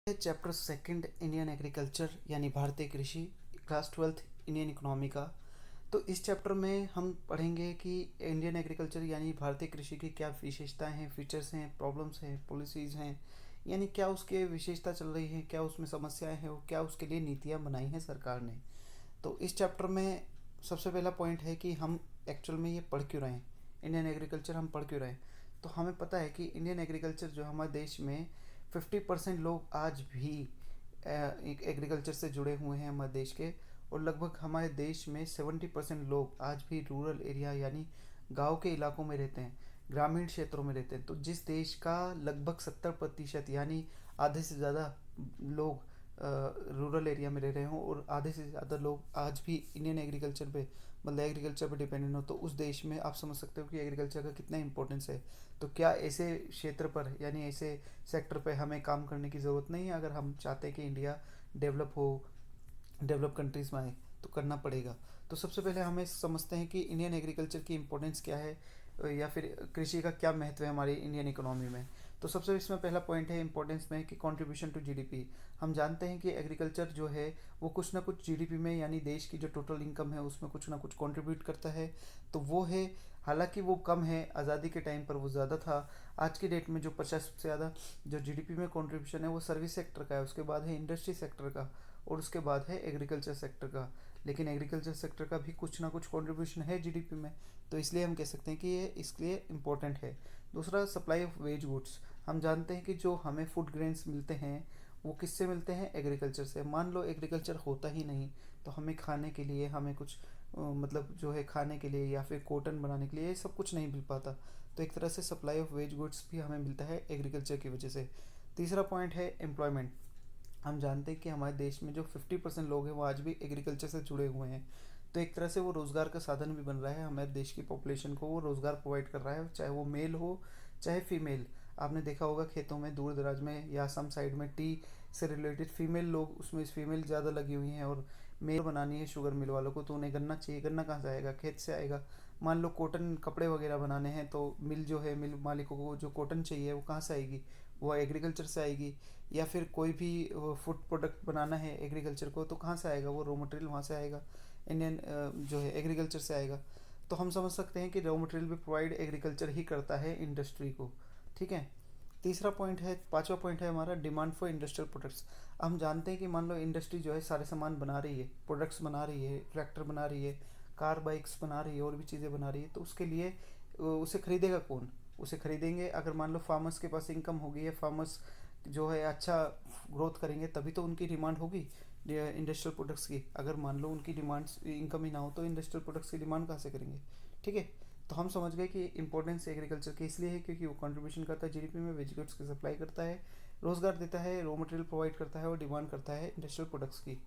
Chapter second Indian agriculture यानी भारतीय कृषि, क्लास 12th इंडियन इकोनॉमी का। तो इस चैप्टर में हम पढ़ेंगे कि इंडियन एग्रीकल्चर यानी भारतीय कृषि की क्या विशेषताएं हैं, फीचर्स हैं, प्रॉब्लम्स हैं, पॉलिसीज़ हैं, यानी क्या उसके विशेषता चल रही है, क्या उसमें समस्याएं हैं और क्या उसके लिए नीतियां बनाई हैं सरकार ने। तो इस चैप्टर में सबसे पहला पॉइंट है कि हम एक्चुअल में ये पढ़ क्यों रहे हैं, इंडियन एग्रीकल्चर हम पढ़ क्यों रहे हैं। तो हमें पता है कि इंडियन एग्रीकल्चर जो हमारे देश में 50% लोग आज भी एग्रीकल्चर से जुड़े हुए हैं हमारे देश के। और लगभग हमारे देश में 70% लोग आज भी रूरल एरिया यानी गांव के इलाकों में रहते हैं, ग्रामीण क्षेत्रों में रहते हैं। तो जिस देश का लगभग 70% यानी आधे से ज़्यादा लोग रूरल एरिया में रह रहे हों और आधे से ज़्यादा लोग आज भी इंडियन एग्रीकल्चर पे मतलब एग्रीकल्चर पे डिपेंडेंट हो, तो उस देश में आप समझ सकते हो कि एग्रीकल्चर का कितना इंपॉर्टेंस है। तो क्या ऐसे क्षेत्र पर यानी ऐसे सेक्टर पे हमें काम करने की ज़रूरत नहीं है अगर हम चाहते हैं कि इंडिया डेवलप हो, डेवलप कंट्रीज़ में आए, तो करना पड़ेगा। तो सबसे पहले हमें समझते हैं कि इंडियन एग्रीकल्चर की इम्पोर्टेंस क्या है या फिर कृषि का क्या महत्व है हमारी इंडियन इकोनॉमी में। तो सबसे इसमें पहला पॉइंट है इम्पोर्टेंस में कि कंट्रीब्यूशन टू जीडीपी। हम जानते हैं कि एग्रीकल्चर जो है वो कुछ ना कुछ जीडीपी में यानी देश की जो टोटल इनकम है उसमें कुछ ना कुछ कंट्रीब्यूट करता है। तो वो है, हालांकि वो कम है, आज़ादी के टाइम पर वो ज़्यादा था। आज की डेट में जो 50 से ज़्यादा जो जीडीपी में कंट्रीब्यूशन है वो सर्विस सेक्टर का है, उसके बाद है इंडस्ट्री सेक्टर का और उसके बाद है एग्रीकल्चर सेक्टर का। लेकिन एग्रीकल्चर सेक्टर का भी कुछ ना कुछ कंट्रीब्यूशन है जीडीपी में, तो इसलिए हम कह सकते हैं कि ये इसके लिए इम्पोर्टेंट है। दूसरा, सप्लाई ऑफ वेज गुड्स। हम जानते हैं कि जो हमें फूड ग्रेन्स मिलते हैं वो किससे मिलते हैं, एग्रीकल्चर से। मान लो एग्रीकल्चर होता ही नहीं तो हमें खाने के लिए, हमें कुछ मतलब जो है खाने के लिए या फिर कॉटन बनाने के लिए ये सब कुछ नहीं मिल पाता। तो एक तरह से सप्लाई ऑफ वेज गुड्स भी हमें मिलता है एग्रीकल्चर की वजह से। तीसरा पॉइंट है एम्प्लॉयमेंट। हम जानते हैं कि हमारे देश में जो 50% लोग हैं वो आज भी एग्रीकल्चर से जुड़े हुए हैं। तो एक तरह से वो रोज़गार का साधन भी बन रहा है, हमारे देश की पॉपुलेशन को वो रोज़गार प्रोवाइड कर रहा है, चाहे वो मेल हो चाहे फीमेल। आपने देखा होगा खेतों में दूर दराज में या असम साइड में टी से रिलेटेड फीमेल लोग, उसमें फीमेल ज़्यादा लगी हुई हैं। और मेल बनानी है शुगर मिल वालों को तो उन्हें गन्ना चाहिए, गन्ना कहाँ से आएगा, खेत से आएगा। मान लो कॉटन कपड़े वगैरह बनाने हैं तो मिल जो है, मिल मालिकों को जो कॉटन चाहिए वो कहाँ से आएगी, वो एग्रीकल्चर से आएगी। या फिर कोई भी फूड प्रोडक्ट बनाना है एग्रीकल्चर को तो कहाँ से आएगा, वो रॉ मटेरियल वहाँ से आएगा, इंडियन जो है एग्रीकल्चर से आएगा। तो हम समझ सकते हैं कि रॉ मटेरियल भी प्रोवाइड एग्रीकल्चर ही करता है इंडस्ट्री को। ठीक है। तीसरा पॉइंट है, पांचवा पॉइंट है हमारा डिमांड फॉर इंडस्ट्रियल प्रोडक्ट्स। हम जानते हैं कि मान लो इंडस्ट्री जो है सारे सामान बना रही है, प्रोडक्ट्स बना रही है, ट्रैक्टर बना रही है, कार बाइक्स बना रही है और भी चीज़ें बना रही है, तो उसके लिए उसे खरीदेगा कौन, उसे खरीदेंगे अगर मान लो फार्मर्स के पास इनकम होगी या फार्मर्स जो है अच्छा ग्रोथ करेंगे तभी तो उनकी डिमांड होगी इंडस्ट्रियल प्रोडक्ट्स की। अगर मान लो उनकी डिमांड्स इनकम ही ना हो तो इंडस्ट्रियल प्रोडक्ट्स की डिमांड कहाँ से करेंगे। ठीक है। तो हम समझ गए कि इंपॉर्टेंस एग्रीकल्चर की इसलिए है क्योंकि वो कंट्रीब्यूशन करता है जीडीपी में, वेजिटेबल्स की सप्लाई करता है, रोजगार देता है, रॉ मटेरियल प्रोवाइड करता है और डिमांड करता है इंडस्ट्रियल प्रोडक्ट्स की।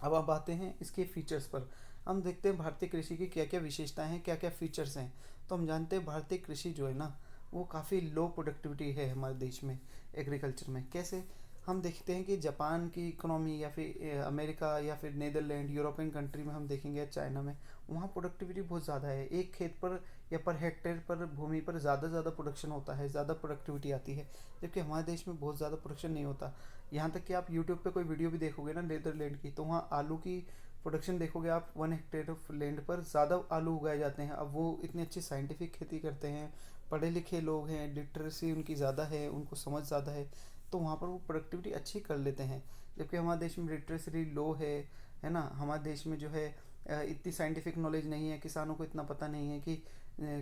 अब आप आते हैं इसके फीचर्स पर। हम देखते हैं भारतीय कृषि की क्या क्या विशेषताएं हैं, क्या क्या फीचर्स हैं। तो हम जानते हैं भारतीय कृषि जो है ना वो काफ़ी लो प्रोडक्टिविटी है हमारे देश में एग्रीकल्चर में। कैसे, हम देखते हैं कि जापान की इकोनॉमी या फिर अमेरिका या फिर नीदरलैंड यूरोपियन कंट्री में हम देखेंगे या चाइना में, वहाँ प्रोडक्टिविटी बहुत ज़्यादा है। एक खेत पर या पर हेक्टेयर पर भूमि पर ज़्यादा प्रोडक्शन होता है, ज़्यादा प्रोडक्टिविटी आती है। जबकि हमारे देश में बहुत ज़्यादा प्रोडक्शन नहीं होता। यहाँ तक कि आप यूट्यूब पे कोई वीडियो भी देखोगे ना नीदरलैंड की, तो वहाँ आलू की प्रोडक्शन देखोगे आप, 1 हेक्टेयर ऑफ लैंड पर ज़्यादा आलू उगाए जाते हैं। अब वो इतनी अच्छी साइंटिफिक खेती करते हैं, पढ़े लिखे लोग हैं, लिटरेसी उनकी ज़्यादा है, उनको समझ ज़्यादा है, तो वहाँ पर वो प्रोडक्टिविटी अच्छी कर लेते हैं। जबकि हमारे देश में लिटरेसी लो है ना। हमारे देश में जो है इतनी साइंटिफिक नॉलेज नहीं है, किसानों को इतना पता नहीं है कि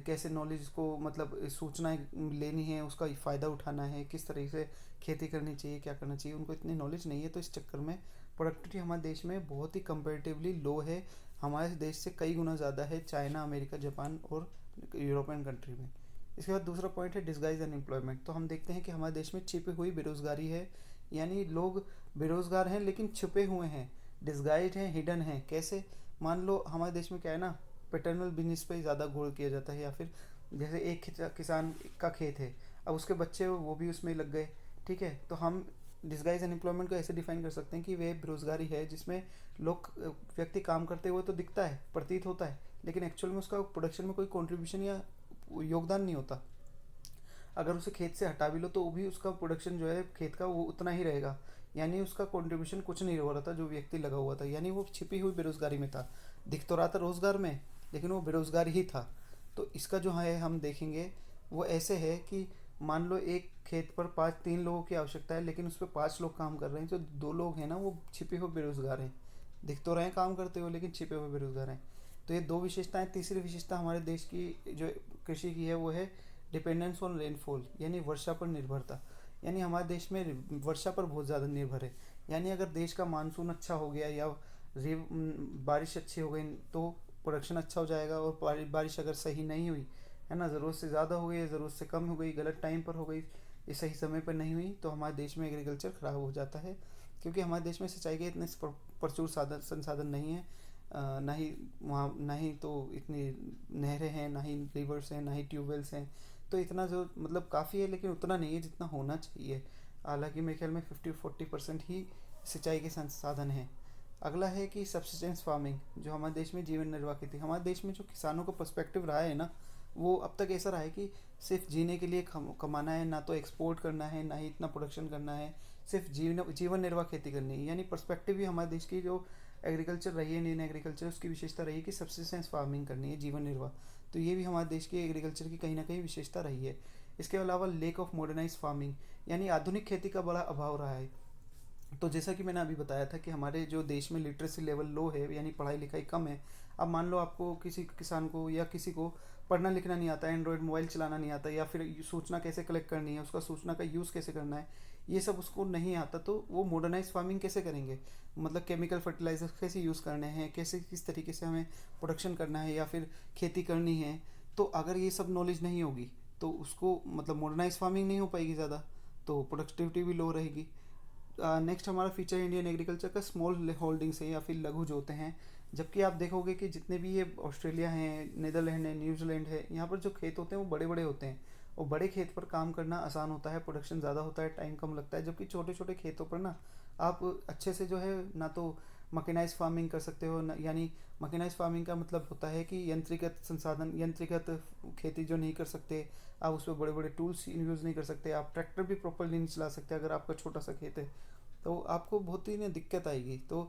कैसे नॉलेज को मतलब सूचनाएं लेनी है, उसका फ़ायदा उठाना है, किस तरीके से खेती करनी चाहिए, क्या करना चाहिए, उनको इतनी नॉलेज नहीं है। तो इस चक्कर में प्रोडक्टिविटी हमारे देश में बहुत ही कंपेरेटिवली लो है, हमारे देश से कई गुना ज़्यादा है चाइना, अमेरिका, जापान और यूरोपियन कंट्री में। इसके बाद दूसरा पॉइंट है डिस्गाइज अनएम्प्लॉयमेंट। तो हम देखते हैं कि हमारे देश में छिपी हुई बेरोज़गारी है, यानी लोग बेरोज़गार हैं लेकिन छुपे हुए हैं, डिस्गाइज हैं, हिडन हैं। कैसे, मान लो हमारे देश में क्या है ना, पैटर्नल बिजनेस पे ज़्यादा गौर किया जाता है, या फिर जैसे एक किसान का खेत है, अब उसके बच्चे वो भी उसमें लग गए। ठीक है। तो हम डिस्गाइज अनएम्प्लॉयमेंट को ऐसे डिफाइन कर सकते हैं कि वह बेरोज़गारी है जिसमें लोग व्यक्ति काम करते हुए तो दिखता है, प्रतीत होता है, लेकिन एक्चुअल में उसका प्रोडक्शन में कोई कंट्रीब्यूशन या योगदान नहीं होता। अगर उसे खेत से हटा भी लो तो वो भी उसका प्रोडक्शन जो है खेत का वो उतना ही रहेगा, यानी उसका कंट्रीब्यूशन कुछ नहीं हो रहा था जो व्यक्ति लगा हुआ था, यानी वो छिपी हुई बेरोजगारी में था। दिख तो रहा था रोजगार में, लेकिन वो बेरोजगार ही था। तो इसका जो है हम देखेंगे वो ऐसे है कि मान लो एक खेत पर 3 लोगों की आवश्यकता है, लेकिन उस पर 5 लोग काम कर रहे हैं, जो 2 लोग हैं ना वो छिपे हुए बेरोजगार हैं। दिख तो रहे हैं काम करते हुए, लेकिन छिपे हुए बेरोजगार हैं। तो ये 2 विशेषताएं। तीसरी विशेषता हमारे देश की जो कृषि की है वो है डिपेंडेंस ऑन रेनफॉल, यानी वर्षा पर निर्भरता। यानी हमारे देश में वर्षा पर बहुत ज़्यादा निर्भर है। यानी अगर देश का मानसून अच्छा हो गया या बारिश अच्छी हो गई तो प्रोडक्शन अच्छा हो जाएगा, और बारिश अगर सही नहीं हुई, है ना, ज़रूरत से ज़्यादा हो गई, ज़रूरत से कम हो गई, गलत टाइम पर हो गई, ये सही समय पर नहीं हुई, तो हमारे देश में एग्रीकल्चर ख़राब हो जाता है। क्योंकि हमारे देश में सिंचाई के इतने प्रचुर संसाधन नहीं है। ना ही वहाँ, ना ही तो इतनी नहरें हैं, ना ही रिवर्स हैं, ना ही ट्यूबवेल्स हैं। तो इतना जो मतलब काफ़ी है, लेकिन उतना नहीं है जितना होना चाहिए। हालांकि मेरे ख्याल में 50-40% ही सिंचाई के संसाधन हैं। अगला है कि सब्सिस्टेंस फार्मिंग, जो हमारे देश में जीवन निर्वाह की थी। हमारे देश में जो किसानों का पर्सपेक्टिव रहा है ना, वो अब तक ऐसा रहा है कि सिर्फ जीने के लिए कमाना है, ना तो एक्सपोर्ट करना है, ना ही इतना प्रोडक्शन करना है, सिर्फ जीवन निर्वाह खेती करनी है। यानी पर्सपेक्टिव भी हमारे देश की जो एग्रीकल्चर रही है, इंडियन एग्रीकल्चर, उसकी विशेषता रही है कि सब्सिस्टेंस फार्मिंग करनी है, जीवन निर्वाह। तो ये भी हमारे देश की एग्रीकल्चर की कहीं ना कहीं विशेषता रही है। इसके अलावा लेक ऑफ मॉडर्नाइज फार्मिंग, यानी आधुनिक खेती का बड़ा अभाव रहा है। तो जैसा कि मैंने अभी बताया था कि हमारे जो देश में लिटरेसी लेवल लो है, यानी पढ़ाई लिखाई कम है। अब मान लो आपको किसी किसान को या किसी को पढ़ना लिखना नहीं आता, एंड्रॉयड मोबाइल चलाना नहीं आता, या फिर सूचना कैसे कलेक्ट करनी है, उसका सूचना का यूज़ कैसे करना है, ये सब उसको नहीं आता, तो वो मॉडर्नाइज फार्मिंग कैसे करेंगे। मतलब केमिकल फर्टिलाइजर कैसे यूज़ करने हैं, कैसे किस तरीके से हमें प्रोडक्शन करना है या फिर खेती करनी है। तो अगर ये सब नॉलेज नहीं होगी तो उसको मतलब मॉडर्नाइज फार्मिंग नहीं हो पाएगी ज़्यादा, तो प्रोडक्टिविटी भी लो रहेगी। नेक्स्ट हमारा फीचर इंडियन एग्रीकल्चर का स्मॉल होल्डिंग्स है या फिर लघु जोते हैं। जबकि आप देखोगे कि जितने भी ये ऑस्ट्रेलिया हैं, नीदरलैंड है, न्यूजीलैंड है, यहाँ पर जो खेत होते हैं वो बड़े बड़े होते हैं, और बड़े खेत पर काम करना आसान होता है, प्रोडक्शन ज़्यादा होता है, टाइम कम लगता है। जबकि छोटे छोटे खेतों पर ना आप अच्छे से जो है ना तो मकेनाइज फार्मिंग कर सकते हो, यानी मकेनाइज फार्मिंग का मतलब होता है कि यंत्रीकृत खेती जो नहीं कर सकते, आप उस पर बड़े बड़े टूल्स यूज़ नहीं कर सकते, आप ट्रैक्टर भी प्रॉपरली नहीं चला सकते अगर आपका छोटा सा खेत है, तो आपको बहुत ही ना दिक्कत आएगी। तो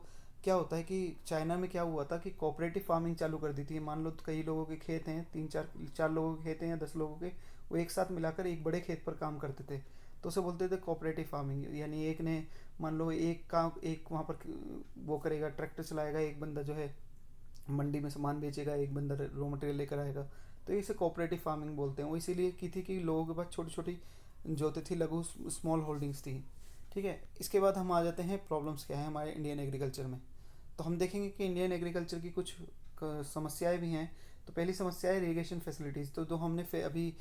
क्या होता है कि चाइना में क्या हुआ था कि कोऑपरेटिव फार्मिंग चालू कर दी थी। मान लो कई लोगों के खेत हैं, 3-4 लोगों के खेत हैं या 10 लोगों के, वो एक साथ मिलाकर एक बड़े खेत पर काम करते थे, तो उसे बोलते थे कोऑपरेटिव फार्मिंग। यानी एक ने मान लो एक वहाँ पर वो करेगा, ट्रैक्टर चलाएगा, एक बंदा जो है मंडी में सामान बेचेगा, एक बंदा रॉ मटेरियल लेकर आएगा। तो इसे कोऑपरेटिव फार्मिंग बोलते हैं। वो इसीलिए की थी कि लोगों के पास छोटी छोटी जोते थी, लघु स्मॉल होल्डिंग्स थी। ठीक है, इसके बाद हम आ जाते हैं प्रॉब्लम्स क्या है हमारे इंडियन एग्रीकल्चर में। तो हम देखेंगे कि इंडियन एग्रीकल्चर की कुछ समस्याएं भी हैं। तो पहली समस्या है इरीगेशन फैसिलिटीज़। तो जो हमने अभी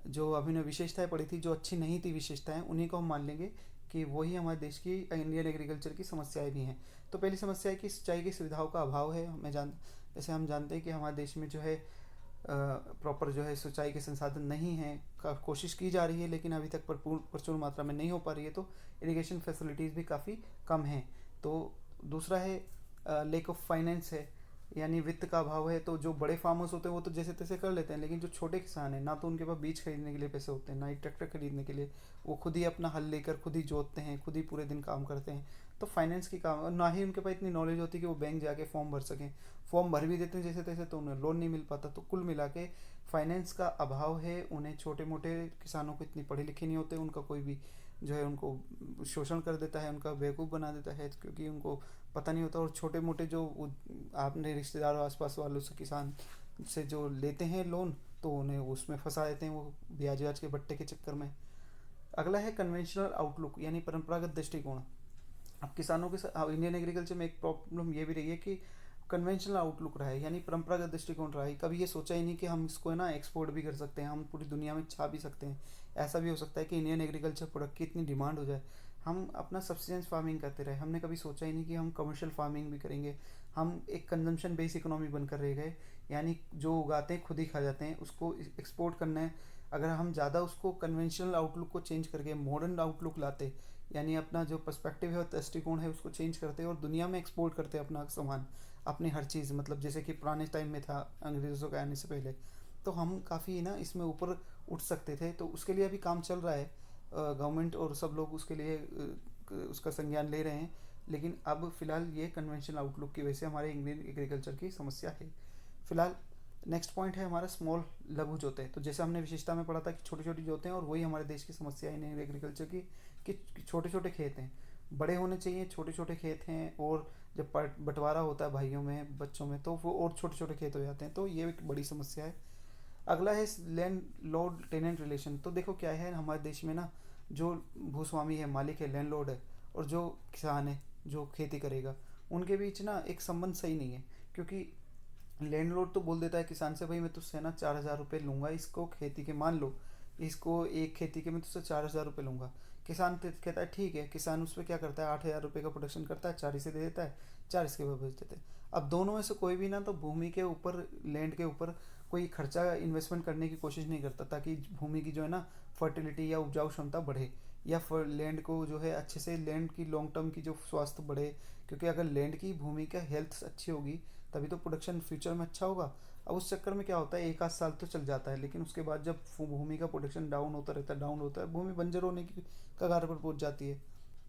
जो अभिनव विशेषताएं पढ़ी थी, जो अच्छी नहीं थी विशेषताएं, उन्हीं को हम मान लेंगे कि वही हमारे देश की इंडियन एग्रीकल्चर की समस्याएं भी हैं। तो पहली समस्या है कि सिंचाई की सुविधाओं का अभाव है। जैसे हम जानते हैं कि हमारे देश में जो है प्रॉपर जो है सिंचाई के संसाधन नहीं हैं। कोशिश की जा रही है, लेकिन अभी तक प्रचुर मात्रा में नहीं हो पा रही है। तो इरिगेशन फैसिलिटीज़ भी काफ़ी कम हैं। तो दूसरा है लेक ऑफ फाइनेंस है, यानी वित्त का अभाव है। तो जो बड़े फार्मर्स होते हैं वो तो जैसे तैसे कर लेते हैं, लेकिन जो छोटे किसान हैं, ना तो उनके पास बीज खरीदने के लिए पैसे होते हैं, ना ही ट्रैक्टर खरीदने के लिए। वो खुद ही अपना हल लेकर खुद ही जोतते हैं, खुद ही पूरे दिन काम करते हैं। तो फाइनेंस की काम, और ना ही उनके पास इतनी नॉलेज होती कि वो बैंक जाके फॉर्म भर सकें। फॉर्म भर भी देते हैं जैसे तैसे, तो उन्हें लोन नहीं मिल पाता। तो कुल मिला के फाइनेंस का अभाव है। उन्हें छोटे मोटे किसानों को इतनी पढ़े लिखे नहीं होते, उनका कोई भी जो है उनको शोषण कर देता है, उनका बेवकूफ़ बना देता है, क्योंकि उनको पता नहीं होता। और छोटे मोटे जो आपने रिश्तेदारों आसपास वालों से किसान से जो लेते हैं लोन, तो उन्हें उसमें फंसा देते हैं, वो ब्याज व्याज के बट्टे के चक्कर में। अगला है कन्वेंशनल आउटलुक, यानी परंपरागत दृष्टिकोण। अब किसानों के साथ इंडियन एग्रीकल्चर में एक प्रॉब्लम ये भी रही है कि कन्वेंशनल आउटलुक रहा है, यानी परंपरागत दृष्टिकोण रहा है। कभी ये सोचा ही नहीं कि हम इसको है ना एक्सपोर्ट भी कर सकते हैं, हम पूरी दुनिया में छा भी सकते हैं। ऐसा भी हो सकता है कि इंडियन एग्रीकल्चर प्रोडक्ट की इतनी डिमांड हो जाए, हम अपना सब्सिडेंस फार्मिंग करते रहे। हमने कभी सोचा ही नहीं कि हम कमर्शियल फार्मिंग भी करेंगे। हम एक कंजम्पशन बेस्ड इकोनॉमी बनकर रह गए, यानी जो उगाते हैं खुद ही खा जाते हैं, उसको एक्सपोर्ट करना है। अगर हम ज़्यादा उसको कन्वेंशनल आउटलुक को चेंज करके मॉडर्न आउटलुक लाते, यानी अपना जो पर्सपेक्टिव है और दृष्टिकोण है उसको चेंज करते और दुनिया में एक्सपोर्ट करते अपना सामान, अपनी हर चीज़, मतलब जैसे कि पुराने टाइम में था अंग्रेज़ों के आने से पहले, तो हम काफ़ी ना इसमें ऊपर उठ सकते थे। तो उसके लिए अभी काम चल रहा है, गवर्नमेंट और सब लोग उसके लिए उसका संज्ञान ले रहे हैं। लेकिन अब फिलहाल ये कन्वेंशनल आउटलुक की वजह से हमारे इंडियन एग्रीकल्चर की समस्या है फिलहाल। नेक्स्ट पॉइंट है हमारा स्मॉल लघु जोते। तो जैसे हमने विशेषता में पढ़ा था कि छोटी छोटी जोते हैं, और वही हमारे देश की समस्या है इंडियन एग्रीकल्चर की कि छोटे छोटे खेत हैं, बड़े होने चाहिए, छोटे छोटे खेत हैं, और जब बंटवारा होता है भाइयों में बच्चों में तो वो और छोटे छोटे खेत हो जाते हैं। तो ये एक बड़ी समस्या है। अगला है लैंड लॉर्ड टेनेंट रिलेशन। तो देखो क्या है हमारे देश में ना, जो भूस्वामी है, मालिक है, लैंडलॉर्ड है, और जो किसान है जो खेती करेगा, उनके बीच ना एक संबंध सही नहीं है। क्योंकि लैंडलॉर्ड तो बोल देता है किसान से, भाई मैं तुझसे ना 4,000 रुपये लूँगा इसको खेती के, मान लो इसको एक खेती के मैं तुझसे 4,000 रुपये लूँगा। किसान कहता है ठीक है। किसान उस पर क्या करता है, 8,000 रुपये का प्रोडक्शन करता है, 4 इसे दे देता है, 4 इसके बाद बेच देते हैं। अब दोनों में से कोई भी ना तो भूमि के ऊपर, लैंड के ऊपर कोई खर्चा इन्वेस्टमेंट करने की कोशिश नहीं करता, ताकि भूमि की जो है ना फर्टिलिटी या उपजाऊ क्षमता बढ़े, या लैंड को जो है अच्छे से, लैंड की लॉन्ग टर्म की जो स्वास्थ्य बढ़े। क्योंकि अगर लैंड की, भूमि का हेल्थ अच्छी होगी तभी तो प्रोडक्शन फ्यूचर में अच्छा होगा। अब उस चक्कर में क्या होता है, एक आध साल तो चल जाता है, लेकिन उसके बाद जब भूमि का प्रोडक्शन डाउन होता रहता है, डाउन होता है, भूमि बंजर होने की कगार पर पहुंच जाती है।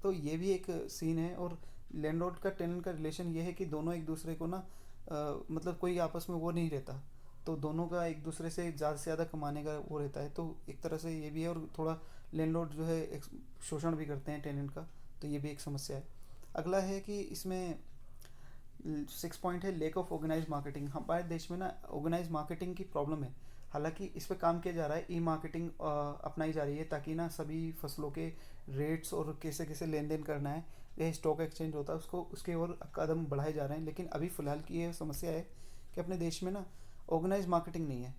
तो ये भी एक सीन है। और लैंडलॉर्ड का टेनेंट का रिलेशन ये है कि दोनों एक दूसरे को ना मतलब कोई आपस में वो नहीं रहता, तो दोनों का एक दूसरे से ज़्यादा से ज़्यादा कमाने का वो रहता है। तो एक तरह से ये भी है, और थोड़ा लैंडलॉर्ड जो है शोषण भी करते हैं टेनेंट का। तो ये भी एक समस्या है। अगला है कि इसमें 6 पॉइंट है लेक ऑफ ऑर्गेनाइज मार्केटिंग। हमारे देश में ना ऑर्गेनाइज मार्केटिंग की प्रॉब्लम है। हालांकि इस पर काम किया जा रहा है, ई मार्केटिंग अपनाई जा रही है, ताकि ना सभी फसलों के रेट्स और कैसे कैसे लेन देन करना है, यह स्टॉक एक्सचेंज होता है उसको, उसके और कदम बढ़ाए जा रहे हैं। लेकिन अभी फ़िलहाल की ये समस्या है कि अपने देश में ना ऑर्गेनाइज मार्केटिंग नहीं है।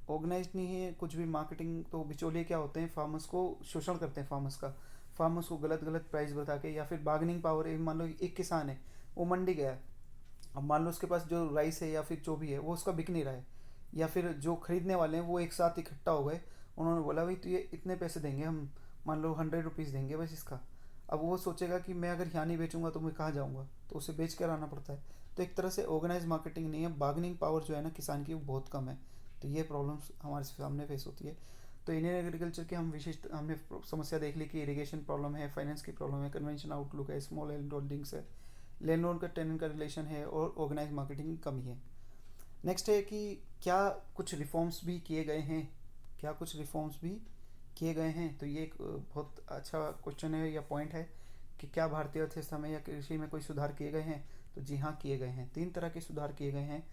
ऑर्गेनाइज नहीं है कुछ भी मार्केटिंग। तो बिचौलिए क्या होते हैं, फार्मर्स को शोषण करते हैं, फार्मर्स को गलत गलत प्राइस बता के, या फिर बार्गेनिंग पावर। मान लो एक किसान है, वो मंडी गया, अब मान लो उसके पास जो राइस है या फिर जो भी है वो उसका बिक नहीं रहा है, या फिर जो खरीदने वाले हैं वो एक साथ इकट्ठा हो गए, उन्होंने बोला भाई तो ये इतने पैसे देंगे हम, मान लो 100 रुपीज़ देंगे बस इसका। अब वो सोचेगा कि मैं अगर यहाँ नहीं बेचूंगा तो मैं कहाँ जाऊँगा, तो उसे बेच कर आना पड़ता है। तो एक तरह से ऑर्गेनाइज मार्केटिंग नहीं है, बार्गेनिंग पावर जो है ना किसान की वो बहुत कम है। तो ये प्रॉब्लम्स हमारे सामने फेस होती है। तो इंडियन एग्रीकल्चर की हम विशेष हमने समस्या देख ली कि इरिगेशन प्रॉब्लम है, फाइनेंस की प्रॉब्लम है, कन्वेंशन आउटलुक है, स्मॉल एंड होल्डिंग्स है, लैंडलॉर्ड का टेनेंट का रिलेशन है, और ऑर्गेनाइज मार्केटिंग की कमी है। नेक्स्ट है कि क्या कुछ रिफॉर्म्स भी किए गए हैं, क्या कुछ रिफॉर्म्स भी किए गए हैं। तो ये एक बहुत अच्छा क्वेश्चन है या पॉइंट है कि क्या भारतीय अर्थव्यवस्था में या कृषि में कोई सुधार किए गए हैं। तो जी हाँ, किए गए हैं। 3 तरह के सुधार किए गए हैं।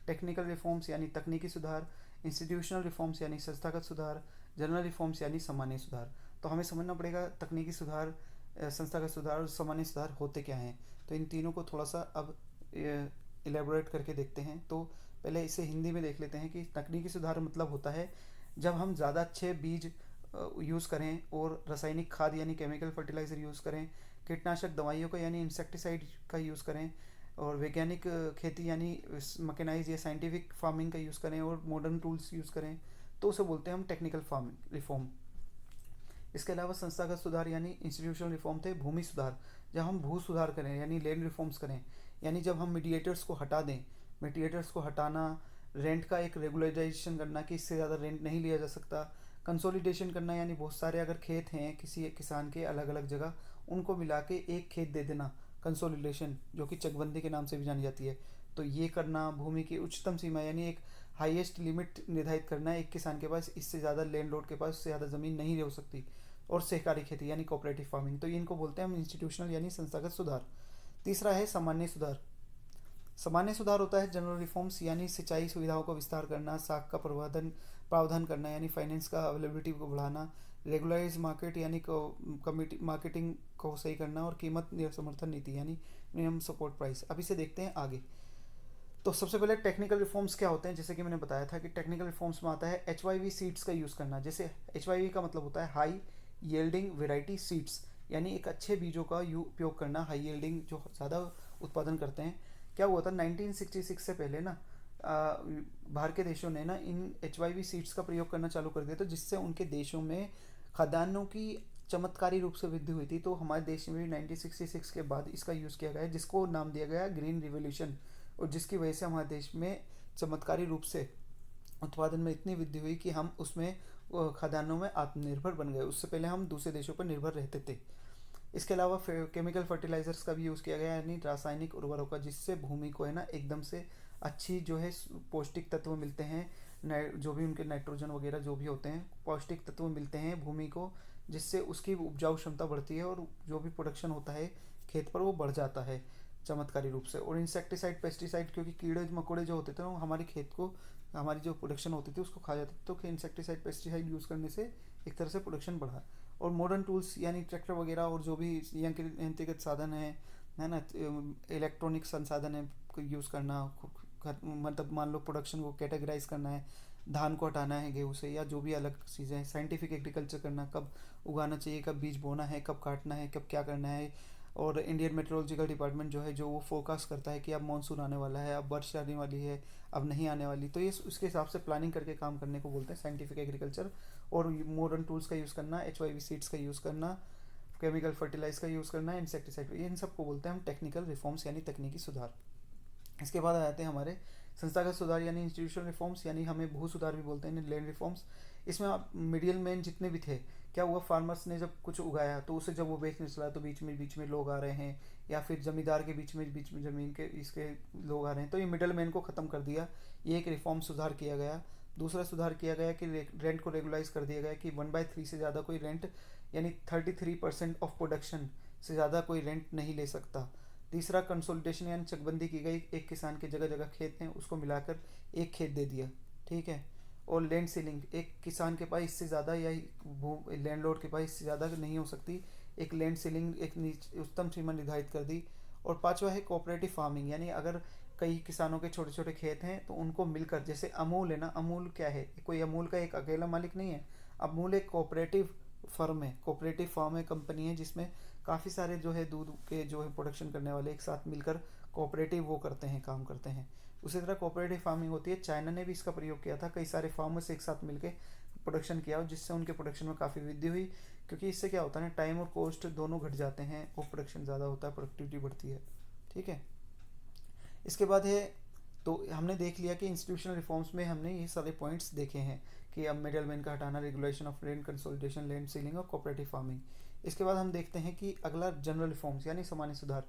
टेक्निकल रिफॉर्म्स यानी तकनीकी सुधार, इंस्टीट्यूशनल रिफॉर्म्स यानी संस्थागत सुधार, जनरल रिफॉर्म्स यानी सामान्य सुधार। तो हमें समझना पड़ेगा तकनीकी सुधार, संस्थागत सुधार और सामान्य सुधार होते क्या हैं। तो इन तीनों को थोड़ा सा अब इलेबोरेट करके देखते हैं। तो पहले इसे हिंदी में देख लेते हैं कि तकनीकी सुधार मतलब होता है जब हम ज़्यादा अच्छे बीज यूज़ करें, और रासायनिक खाद यानी केमिकल फर्टिलाइज़र यूज़ करें, कीटनाशक दवाइयों का यानी इंसेक्टिसाइड का यूज़ करें, और वैज्ञानिक खेती यानी मकनाइज या साइंटिफिक फार्मिंग का यूज़ करें, और मॉडर्न टूल्स यूज़ करें, तो उसे बोलते हैं हम टेक्निकल फार्मिंग रिफॉर्म। इसके अलावा संस्थागत सुधार यानी इंस्टीट्यूशनल रिफॉर्म थे भूमि सुधार, जब हम भू सुधार करें यानी लैंड रिफॉर्म्स करें, यानी जब हम मीडिएटर्स को हटा दें, मीडिएटर्स को हटाना, रेंट का एक रेगुलराइजेशन करना कि इससे ज़्यादा रेंट नहीं लिया जा सकता, कंसोलिडेशन करना यानी बहुत सारे अगर खेत हैं किसी एक किसान के अलग अलग जगह, उनको मिला के एक खेत दे देना, कंसोलिडेशन जो कि चकबंदी के नाम से भी जानी जाती है। तो ये करना, भूमि की उच्चतम सीमा यानी एक हाईएस्ट लिमिट निर्धारित करना है एक किसान के पास, इससे ज़्यादा लैंड लॉर्ड के पास उससे ज़्यादा ज़मीन नहीं हो सकती, और सहकारी खेती यानी कोऑपरेटिव फार्मिंग। तो इनको बोलते हैं हम इंस्टीट्यूशनल यानी संस्थागत सुधार। तीसरा है सामान्य सुधार। सामान्य सुधार होता है जनरल रिफॉर्म्स यानी सिंचाई सुविधाओं का विस्तार करना, साख का प्रावधान करना यानी फाइनेंस का अवेलेबिलिटी को बढ़ाना, रेगुलराइज मार्केट यानी कमिटी मार्केटिंग को सही करना, और कीमत समर्थन नीति यानी मिनिमम सपोर्ट प्राइस। अब इसे देखते हैं आगे। तो सबसे पहले टेक्निकल रिफॉर्म्स क्या होते हैं, जैसे कि मैंने बताया था कि टेक्निकल रिफॉर्म्स में आता है HYV सीड्स का यूज़ करना। जैसे HYV का मतलब होता है हाई यील्डिंग वेराइटी सीड्स, यानी एक अच्छे बीजों का उपयोग करना, हाई यील्डिंग जो ज़्यादा उत्पादन करते हैं। क्या हुआ था 1966 से पहले ना बाहर के देशों ने ना इन HYV सीड्स का प्रयोग करना चालू कर दिया, तो जिससे उनके देशों में खाद्यान्नों की चमत्कारी रूप से वृद्धि हुई थी। तो हमारे देश में भी 1966 के बाद इसका यूज़ किया गया, जिसको नाम दिया गया ग्रीन रिवोल्यूशन, और जिसकी वजह से हमारे देश में चमत्कारी रूप से उत्पादन में इतनी वृद्धि हुई कि हम उसमें खाद्यान्नों में आत्मनिर्भर बन गए। उससे पहले हम दूसरे देशों पर निर्भर रहते थे। इसके अलावा केमिकल फर्टिलाइजर्स का भी यूज़ किया गया, यानी रासायनिक उर्वरकों का, जिससे भूमि को है ना एकदम से अच्छी जो है पौष्टिक तत्व मिलते हैं। जो भी उनके नाइट्रोजन वगैरह जो भी होते हैं पौष्टिक तत्व मिलते हैं भूमि को, जिससे उसकी उपजाऊ क्षमता बढ़ती है और जो भी प्रोडक्शन होता है खेत पर वो बढ़ जाता है चमत्कारी रूप से। और इंसेक्टिसाइड पेस्टिसाइड, क्योंकि कीड़े मकोड़े जो होते थे वो हमारे खेत को, हमारी जो प्रोडक्शन होती थी उसको खा जाते थे, तो इंसेक्टिसाइड पेस्टिसाइड यूज़ करने से एक तरह से प्रोडक्शन बढ़ा। और मॉडर्न टूल्स यानी ट्रैक्टर वगैरह और जो भी यंत्रगत साधन है ना, इलेक्ट्रॉनिक संसाधन है यूज़ करना, मतलब मान लो प्रोडक्शन को कैटेगराइज करना है, धान को हटाना है गेहूँ से, या जो भी अलग चीज़ें हैं, साइंटिफिक एग्रीकल्चर करना, कब उगाना चाहिए, कब बीज बोना है, कब काटना है, कब क्या करना है। और इंडियन मेट्रोलॉजिकल डिपार्टमेंट जो है, जो वो फोरकास्ट करता है कि अब मानसून आने वाला है, अब बारिश आने वाली है, अब नहीं आने वाली, तो ये उसके हिसाब से प्लानिंग करके काम करने को बोलते हैं साइंटिफिक एग्रीकल्चर। और मॉडर्न टूल्स का यूज़ करना, HYV सीड्स का यूज़ करना, केमिकल फर्टिलाइज का यूज़ करना, इंसेक्टिसाइड, इन सबको बोलते हैं हम टेक्निकल रिफॉर्म्स यानी तकनीकी सुधार। इसके बाद आ जाते हैं हमारे संस्थागत सुधार यानी इंस्टीट्यूशनल रिफॉर्म्स, यानी हमें भू सुधार भी बोलते हैं, लैंड रिफॉर्म्स। इसमें आप मिडिल मैन जितने भी थे, क्या हुआ, फार्मर्स ने जब कुछ उगाया तो उसे जब वो बेचने चला तो बीच में लोग आ रहे हैं, या फिर जमींदार के बीच में ज़मीन के इसके लोग आ रहे हैं, तो ये मिडल मैन को ख़त्म कर दिया। ये एक रिफॉर्म सुधार किया गया। दूसरा सुधार किया गया कि रेंट को रेगुलाइज कर दिया गया कि 1/3 से ज़्यादा कोई रेंट, यानी 33% ऑफ प्रोडक्शन से ज़्यादा कोई रेंट नहीं ले सकता। तीसरा कंसोलिडेशन यानी चकबंदी की गई, एक किसान के जगह जगह खेत हैं उसको मिलाकर एक खेत दे दिया, ठीक है। और लैंड सीलिंग, एक किसान के पास इससे ज़्यादा या लैंडलॉर्ड के पास इससे ज़्यादा नहीं हो सकती, एक लैंड सीलिंग, एक उच्चतम सीमा निर्धारित कर दी। और पांचवा है कोऑपरेटिव फार्मिंग, यानी अगर कई किसानों के छोटे छोटे खेत हैं तो उनको मिलकर, जैसे अमूल है ना, अमूल क्या है, कोई अमूल का एक अकेला मालिक नहीं है, अमूल एक कोऑपरेटिव फर्म है, कोऑपरेटिव फर्म है, कंपनी है, जिसमें काफ़ी सारे जो है दूध के जो है प्रोडक्शन करने वाले एक साथ मिलकर कोऑपरेटिव वो करते हैं, काम करते हैं। उसी तरह कोऑपरेटिव फार्मिंग होती है, चाइना ने भी इसका प्रयोग किया था, कई सारे फार्मर्स एक साथ मिलकर प्रोडक्शन किया और जिससे उनके प्रोडक्शन में काफ़ी वृद्धि हुई, क्योंकि इससे क्या होता है ना, टाइम और कॉस्ट दोनों घट जाते हैं और प्रोडक्शन ज़्यादा होता है, प्रोडक्टिविटी बढ़ती है, ठीक है। इसके बाद है, तो हमने देख लिया कि इंस्टीट्यूशनल रिफॉर्म्स में हमने ये सारे पॉइंट्स देखे हैं कि अब मिडल मैन का हटाना, regulation of land, consolidation, land ceiling और कोऑपरेटिव फार्मिंग। इसके बाद हम देखते हैं कि अगला जनरल रिफॉर्म्स यानी सामान्य सुधार।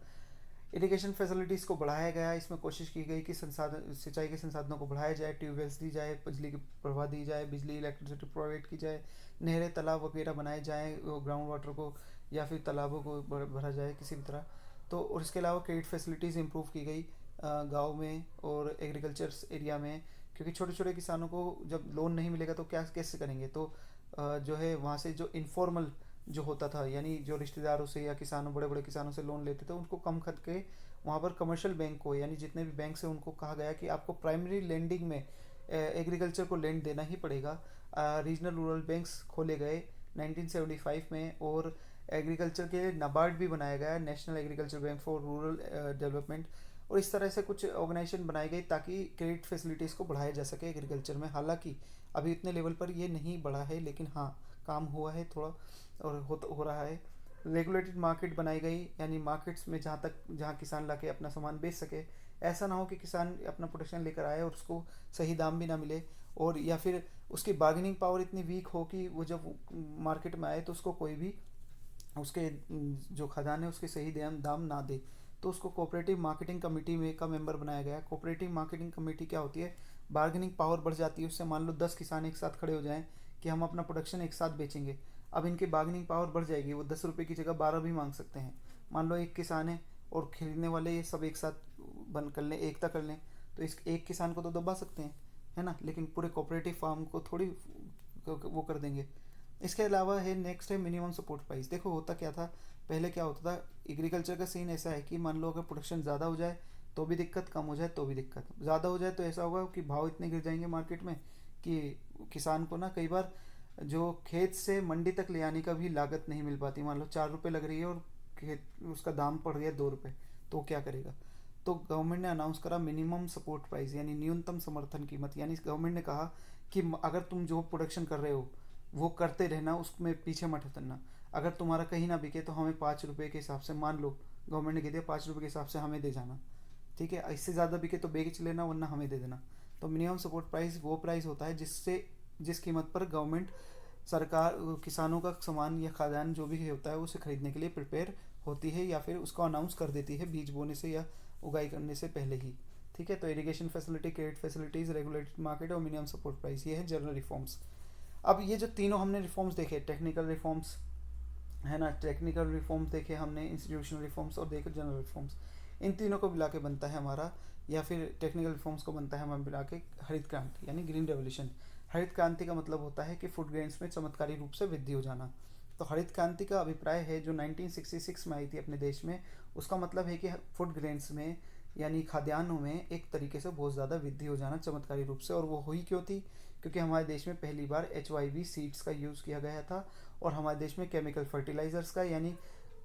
इरिगेशन फैसिलिटीज़ को बढ़ाया गया, इसमें कोशिश की गई कि संसाधन, सिंचाई के संसाधनों को बढ़ाया जाए, ट्यूबवेल्स दी जाए, बिजली की प्रवाह दी जाए, बिजली इलेक्ट्रिसिटी प्रोवाइड की जाए, नहरें तालाब वगैरह बनाए जाएँ, ग्राउंड वाटर को या फिर तालाबों को भरा जाए किसी भी तरह। तो और इसके अलावा क्रेडिट फैसिलिटीज़ इंप्रूव की गई गांव में और एग्रीकल्चर एरिया में, क्योंकि छोटे छोटे किसानों को जब लोन नहीं मिलेगा तो क्या कैसे करेंगे, तो जो है वहाँ से जो इनफॉर्मल जो होता था, यानी जो रिश्तेदारों से या किसानों, बड़े बड़े किसानों से लोन लेते थे, उनको कम करके वहाँ पर कमर्शियल बैंक को, यानी जितने भी बैंक से, उनको कहा गया कि आपको प्राइमरी लैंडिंग में एग्रीकल्चर को लैंड देना ही पड़ेगा। रीजनल रूरल बैंक्स खोले गए 1975 में, और एग्रीकल्चर के लिए नाबार्ड भी बनाया गया, national agriculture bank for rural development. और इस तरह से कुछ ऑर्गेनाइजेशन बनाई गई ताकि क्रेडिट फैसिलिटीज़ को बढ़ाया जा सके एग्रीकल्चर में। हालांकि अभी इतने लेवल पर ये नहीं बढ़ा है, लेकिन हाँ काम हुआ है थोड़ा, और हो रहा है। रेगुलेटेड मार्केट बनाई गई, यानी मार्केट्स में जहाँ किसान लाके अपना सामान बेच सके। ऐसा ना हो कि किसान अपना प्रोडक्शन लेकर आए और उसको सही दाम भी ना मिले, और या फिर उसकी बार्गेनिंग पावर इतनी वीक हो कि वो जब मार्केट में आए तो उसको कोई भी उसके जो खदान है उसके सही दाम ना दे। तो उसको कोऑपरेटिव मार्केटिंग कमेटी में का मेंबर बनाया गया। कोऑपरेटिव मार्केटिंग कमेटी क्या होती है, बार्गेनिंग पावर बढ़ जाती है उससे। मान लो 10 किसान एक साथ खड़े हो जाएं कि हम अपना प्रोडक्शन एक साथ बेचेंगे, अब इनकी बार्गेनिंग पावर बढ़ जाएगी, वो 10 रुपये की जगह 12 भी मांग सकते हैं। मान लो एक किसान है और खरीदने वाले ये सब एक साथ बंद कर लें, एकता कर लें, तो इस एक किसान को तो दबा सकते हैं, है ना, लेकिन पूरे कोऑपरेटिव फार्म को थोड़ी वो कर देंगे। इसके अलावा है, नेक्स्ट है मिनिमम सपोर्ट प्राइस। देखो होता क्या था, पहले क्या होता था, एग्रीकल्चर का सीन ऐसा है कि मान लो अगर प्रोडक्शन ज़्यादा हो जाए तो भी दिक्कत, कम हो जाए तो भी दिक्कत। ज़्यादा हो जाए तो ऐसा होगा कि भाव इतने गिर जाएंगे मार्केट में कि किसान को ना कई बार जो खेत से मंडी तक ले आने का भी लागत नहीं मिल पाती। मान लो 4 रुपये लग रही है और खेत उसका दाम पड़ गया 2 रुपये, तो क्या करेगा। तो गवर्नमेंट ने अनाउंस करा मिनिमम सपोर्ट प्राइस, यानी न्यूनतम समर्थन कीमत। यानी गवर्नमेंट ने कहा कि अगर तुम जो प्रोडक्शन कर रहे हो वो करते रहना, उसमें पीछे मत हटना। अगर तुम्हारा कहीं ना बिके तो हमें 5 रुपये के हिसाब से, मान लो गवर्नमेंट ने कह दिया 5 रुपये के हिसाब से हमें दे जाना, ठीक है, इससे ज़्यादा बिके तो बेच लेना वरना हमें दे देना। तो मिनिमम सपोर्ट प्राइस वो प्राइस होता है जिस कीमत पर गवर्नमेंट सरकार किसानों का सामान या खाद्यान्न जो भी होता है उसे खरीदने के लिए प्रिपेयर होती है या फिर उसको अनाउंस कर देती है बीज बोने से या उगाई करने से पहले ही। ठीक है, तो irrigation facility, credit facilities, regulated market और मिनिमम सपोर्ट प्राइस, ये है जनरल रिफॉर्म्स। अब ये जो तीनों हमने रिफॉर्म्स देखे, टेक्निकल रिफॉर्म्स है ना, टेक्निकल रिफॉर्म्स देखे हमने, इंस्टीट्यूशनल रिफॉर्म्स और देखे जनरल रिफॉर्म्स, इन तीनों को मिला के बनता है हमारा, या फिर टेक्निकल रिफॉर्म्स को बनता है हमारा मिला के हरित क्रांति यानी ग्रीन रेवोल्यूशन। हरित क्रांति का मतलब होता है कि फूड ग्रेन्स में चमत्कारी रूप से वृद्धि हो जाना। तो हरित क्रांति का अभिप्राय है जो 1966 में आई थी अपने देश में, उसका मतलब है कि फूड ग्रेन्स में यानी खाद्यान्नों में एक तरीके से बहुत ज़्यादा वृद्धि हो जाना चमत्कारी रूप से। और वो हुई क्यों थी? क्योंकि हमारे देश में पहली बार HYV सीड्स का यूज़ किया गया था और हमारे देश में केमिकल फर्टिलाइजर्स का यानी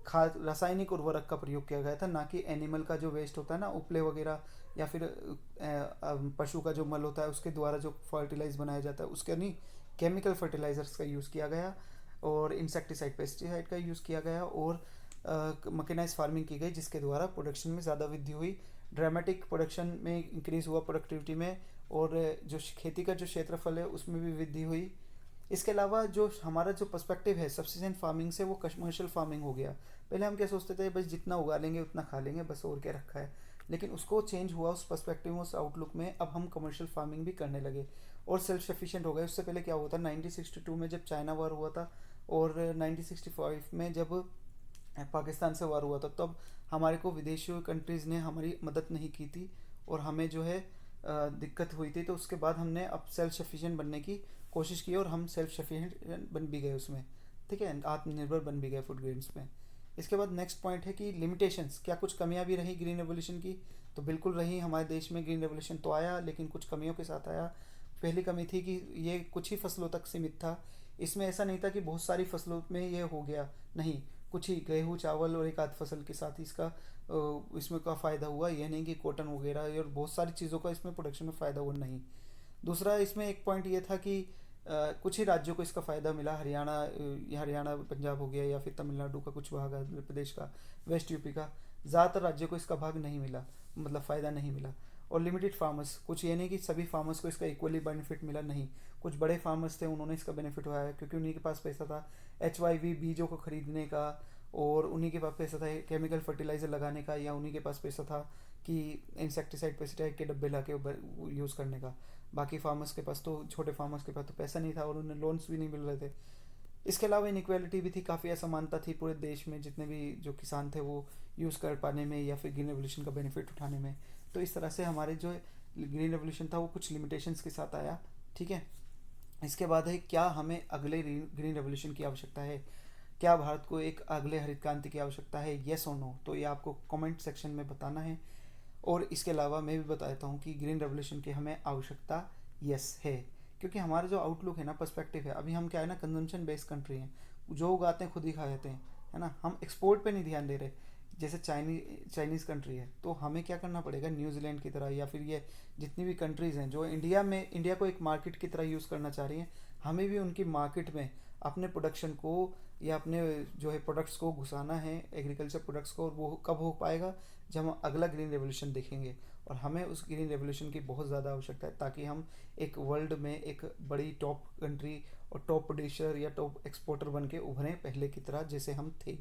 खाद रासायनिक उर्वरक का प्रयोग किया गया था, ना कि एनिमल का जो वेस्ट होता है ना, उपले वगैरह या फिर पशु का जो मल होता है उसके द्वारा जो फर्टिलाइज बनाया जाता है उसके नहीं, केमिकल फर्टिलाइजर्स का यूज़ किया गया और इंसेक्टिसाइड पेस्टिसाइड का यूज़ किया गया और मकनाइज फार्मिंग की गई जिसके द्वारा प्रोडक्शन में ज़्यादा वृद्धि हुई, ड्रामेटिक प्रोडक्शन में इंक्रीज़ हुआ प्रोडक्टिविटी में, और जो खेती का जो क्षेत्रफल है उसमें भी वृद्धि हुई। इसके अलावा जो हमारा जो पर्सपेक्टिव है सब्सिस्टेंट फार्मिंग से वो कमर्शियल फार्मिंग हो गया। पहले हम क्या सोचते थे, बस जितना उगा लेंगे उतना खा लेंगे बस, और क्या रखा है। लेकिन उसको चेंज हुआ उस पर्सपेक्टिव में, उस आउटलुक में, अब हम कमर्शियल फार्मिंग भी करने लगे और सेल्फ सफिशिएंट हो गए। उससे पहले क्या हुआ था, 1962 में जब चाइना वार हुआ था और 1965 में जब पाकिस्तान से वार हुआ था, तब हमारे को विदेशी कंट्रीज़ ने हमारी मदद नहीं की थी और हमें जो है दिक्कत हुई थी। तो उसके बाद हमने अब सेल्फ सफिशिएंट बनने की कोशिश की और हम सेल्फ सफिशिएंट बन भी गए उसमें। ठीक है, आत्मनिर्भर बन भी गए फूड ग्रेन्स में। इसके बाद नेक्स्ट पॉइंट है कि लिमिटेशंस, क्या कुछ कमियां भी रही ग्रीन रेवोल्यूशन की? तो बिल्कुल रही। हमारे देश में ग्रीन रेवोल्यूशन तो आया लेकिन कुछ कमियों के साथ आया। पहली कमी थी कि ये कुछ ही फसलों तक सीमित था। इसमें ऐसा नहीं था कि बहुत सारी फसलों में ये हो गया, नहीं, कुछ ही गेहूँ चावल और एक आध फसल के साथ ही इसका इसमें का फ़ायदा हुआ। यह नहीं कि कॉटन वगैरह और बहुत सारी चीज़ों का इसमें प्रोडक्शन में फ़ायदा हुआ, नहीं। दूसरा इसमें एक पॉइंट ये था कि कुछ ही राज्यों को इसका फ़ायदा मिला, हरियाणा पंजाब हो गया या फिर तमिलनाडु का कुछ भाग, आंध्र प्रदेश का, वेस्ट यूपी का, ज़्यादातर राज्यों को इसका भाग नहीं मिला, मतलब फ़ायदा नहीं मिला। और लिमिटेड फार्मर्स, कुछ ये नहीं कि सभी फार्मर्स को इसका इक्वली बेनिफिट मिला, नहीं। कुछ बड़े फार्मर्स थे उन्होंने इसका बेनिफिट उठाया क्योंकि उन्हीं के पास पैसा था HYV बीजों को खरीदने का, और उन्हीं के पास पैसा था केमिकल फर्टिलाइज़र लगाने का, या उन्हीं के पास पैसा था कि इंसेक्टिसाइड पेस्टिसाइड के डब्बे ला के यूज़ करने का। बाकी फार्मर्स के पास तो, छोटे फार्मर्स के पास तो पैसा नहीं था और उन्हें लोन्स भी नहीं मिल रहे थे। इसके अलावा इनइक्वालिटी भी थी, काफ़ी असमानता थी पूरे देश में, जितने भी जो किसान थे वो यूज़ कर पाने में या फिर ग्रीन रेवोल्यूशन का बेनिफिट उठाने में। तो इस तरह से हमारे जो ग्रीन रेवोल्यूशन था वो कुछ लिमिटेशंस के साथ आया। ठीक है, इसके बाद है क्या हमें अगले ग्रीन रेवोल्यूशन की आवश्यकता है? क्या भारत को एक अगले हरित क्रांति की आवश्यकता है, येस और नो? तो ये आपको कमेंट सेक्शन में बताना है। और इसके अलावा मैं भी बता देता हूँ कि ग्रीन रेवोल्यूशन की हमें आवश्यकता यस है, क्योंकि हमारा जो आउटलुक है ना, पर्सपेक्टिव है, अभी हम क्या है ना, कंजम्पशन बेस्ड कंट्री हैं, जो उगाते हैं खुद ही खा जाते हैं, है ना। हम एक्सपोर्ट पे नहीं ध्यान दे रहे, जैसे चाइनीज़ कंट्री है। तो हमें क्या करना पड़ेगा, न्यूजीलैंड की तरह या फिर ये जितनी भी कंट्रीज़ हैं जो इंडिया को एक मार्केट की तरह यूज़ करना चाह रही हैं, हमें भी उनकी मार्केट में अपने प्रोडक्शन को या अपने जो है प्रोडक्ट्स को घुसाना है, एग्रीकल्चर प्रोडक्ट्स को। और वो कब हो पाएगा, जब हम अगला ग्रीन रेवोल्यूशन देखेंगे। और हमें उस ग्रीन रेवोल्यूशन की बहुत ज़्यादा आवश्यकता है ताकि हम एक वर्ल्ड में एक बड़ी टॉप कंट्री और टॉप प्रोड्यूसर या टॉप एक्सपोर्टर बन के उभरें, पहले की तरह जैसे हम थे।